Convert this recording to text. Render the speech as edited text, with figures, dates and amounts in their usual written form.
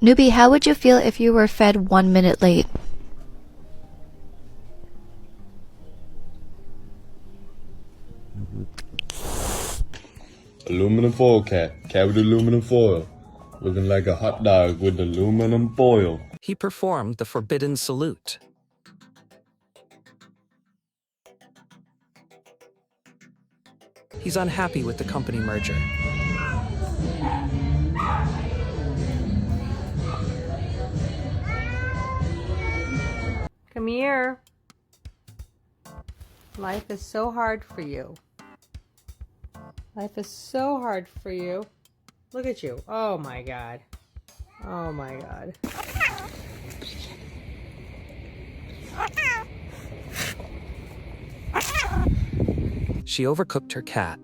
Newbie, how would you feel if you were fed 1 minute late? Aluminum foil cat. Cat with aluminum foil. Looking like a hot dog with aluminum foil. He performed the forbidden salute. He's unhappy with the company merger. Come here. Life is so hard for you. Life is so hard for you. Look at you. Oh my God. Oh my God. She overcooked her cat.